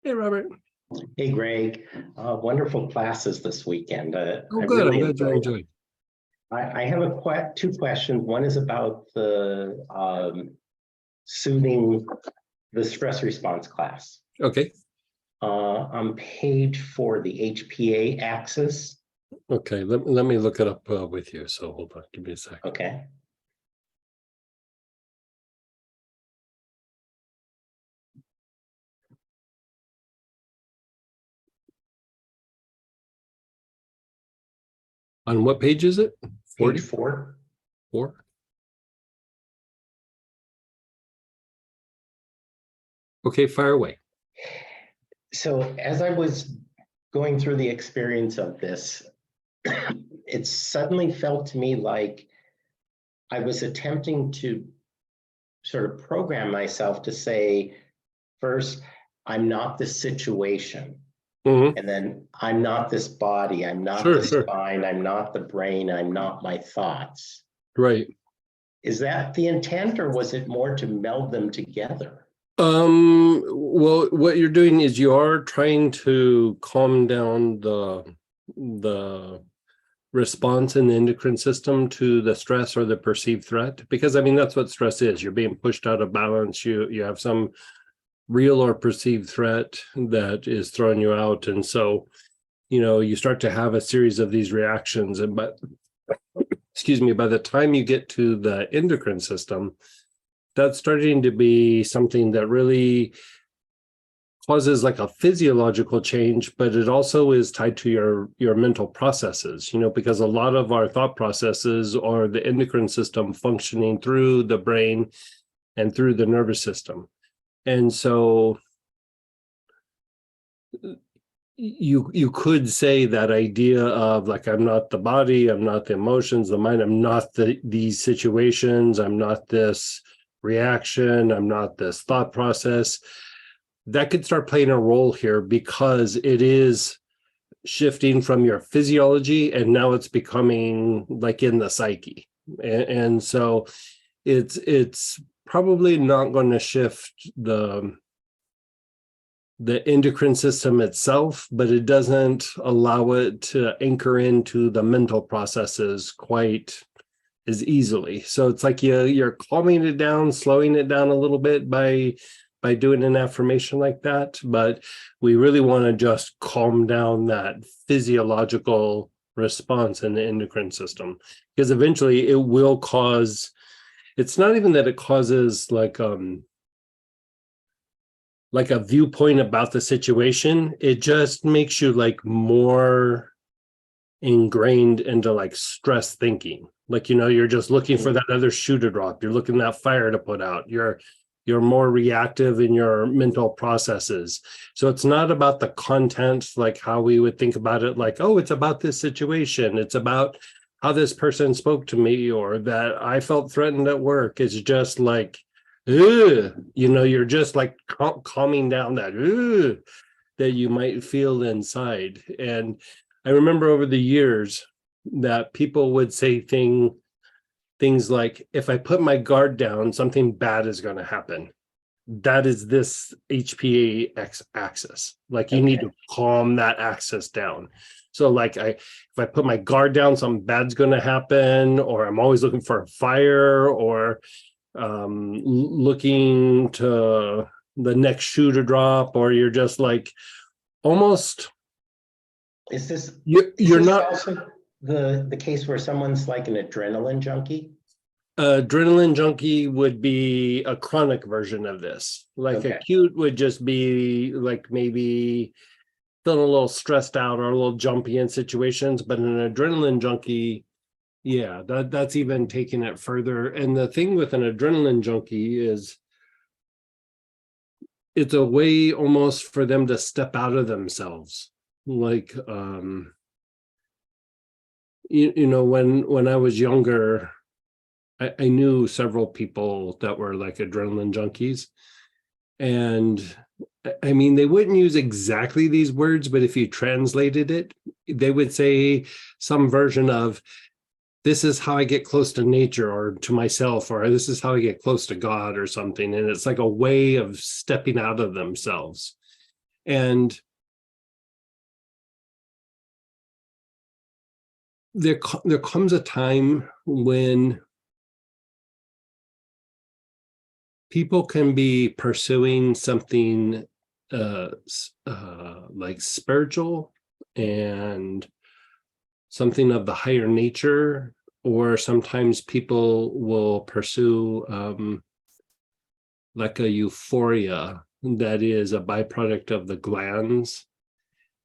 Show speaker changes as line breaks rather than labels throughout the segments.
Hey, Robert.
Hey, Greg. Wonderful classes this weekend.
Oh,
I
good. I'm
really
glad you
enjoyed them.
enjoyed.
I have two questions. One is about the soothing the stress response class.
Okay.
On page 4, the HPA axis.
Okay. Let me look it up with you. So hold on. Give me a second.
Okay.
On what page is it?
Page 4.
44? Okay, fire away.
So as I was going through the experience of this, it suddenly felt to me like I was attempting to sort of program myself to say, first, I'm not this situation.
Mhm.
And then I'm not this body, I'm not
Sure,
the
sure.
spine, I'm not the brain, I'm not my thoughts.
Right.
Is that the intent, or was it more to meld them together?
Well, what you're doing is you are trying to calm down the response in the endocrine system to the stress or the perceived threat, because I mean that's what stress is. You're being pushed out of balance. You have some real or perceived threat that is throwing you out, and so you start to have a series of these reactions. And but excuse me, by the time you get to the endocrine system, that's starting to be something that really causes like a physiological change, but it also is tied to your mental processes, because a lot of our thought processes are the endocrine system functioning through the brain and through the nervous system. And so you could say that idea of like, I'm not the body, I'm not the emotions, the mind, I'm not these situations, I'm not this reaction, I'm not this thought process. That could start playing a role here because it is shifting from your physiology and now it's becoming like in the psyche. And so it's probably not going to shift the endocrine system itself, but it doesn't allow it to anchor into the mental processes quite as easily. So it's like you're calming it down, slowing it down a little bit by doing an affirmation like that. But we really want to just calm down that physiological response in the endocrine system, because eventually it will cause, it's not even that it causes like a viewpoint about the situation. It just makes you like more ingrained into like stress thinking. Like, you're just looking for that other shoe to drop. You're looking that fire to put out. You're more reactive in your mental processes. So it's not about the content, like how we would think about it, like, oh, it's about this situation. It's about how this person spoke to me or that I felt threatened at work. It's just like, you're just like calming down that that you might feel inside. And I remember over the years that people would say things like, if I put my guard down, something bad is going to happen. That is this HPA axis. Like you need to calm that axis down. So like if I put my guard down, something bad's going to happen, or I'm always looking for a fire, or looking to the next shoe to drop, or you're just like almost.
Is this
You're not
also the case where someone's like an adrenaline junkie?
Adrenaline junkie would be a chronic version of this. Like acute would just be like maybe feeling a little stressed out or a little jumpy in situations, but an adrenaline junkie, yeah, that's even taking it further. And the thing with an adrenaline junkie is it's a way almost for them to step out of themselves. Like when I was younger, I knew several people that were like adrenaline junkies. And I mean, they wouldn't use exactly these words, but if you translated it, they would say some version of, this is how I get close to nature or to myself, or this is how I get close to God or something. And it's like a way of stepping out of themselves. And there comes a time when people can be pursuing something like spiritual and something of the higher nature, or sometimes people will pursue like a euphoria that is a byproduct of the glands,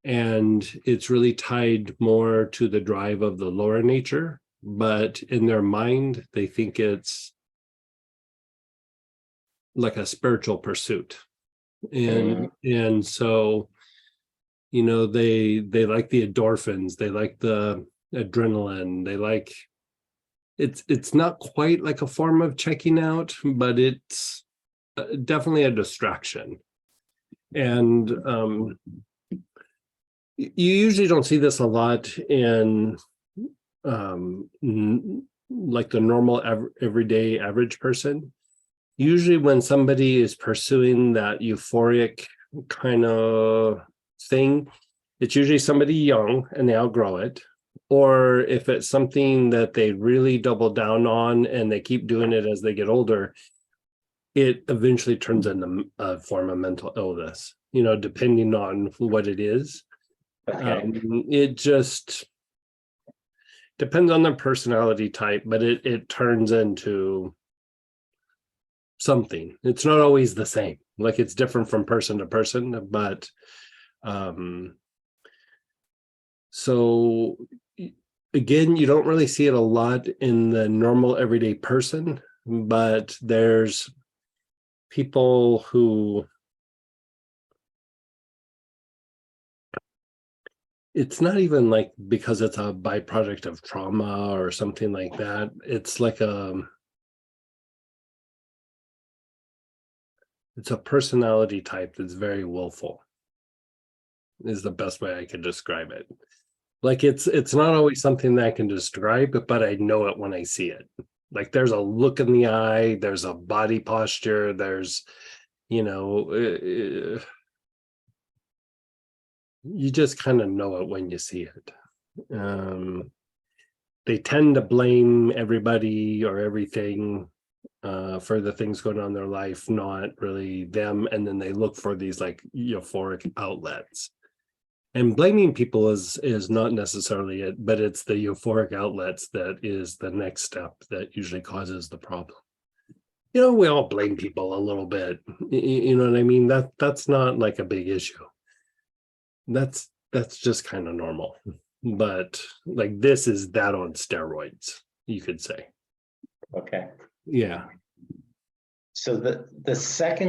and it's really tied more to the drive of the lower nature, but in their mind they think it's like a spiritual pursuit. And so, you know, they like the endorphins, they like the adrenaline, they like it's not quite like a form of checking out, but it's definitely a distraction. And you usually don't see this a lot in like the normal everyday average person. Usually when somebody is pursuing that euphoric kind of thing, it's usually somebody young and they outgrow it. Or if it's something that they really double down on and they keep doing it as they get older, it eventually turns into a form of mental illness, you know, depending on what it is.
Okay.
It just depends on the personality type, but it turns into something. It's not always the same. Like, it's different from person to person, but so again, you don't really see it a lot in the normal everyday person, but there's people who it's not even like because it's a byproduct of trauma or something like that. It's like it's a personality type that's very willful, is the best way I could describe it. Like, it's not always something that I can describe, but I know it when I see it. Like, there's a look in the eye, there's a body posture, there's, you know, you just kind of know it when you see it. They tend to blame everybody or everything for the things going on in their life, not really them. And then they look for these like euphoric outlets. And blaming people is not necessarily it, but it's the euphoric outlets that is the next step that usually causes the problem. You know, we all blame people a little bit. You know what I mean? That's not like a big issue. That's just kind of normal. But like, this is that on steroids, you could say.
Okay.
Yeah.
So the second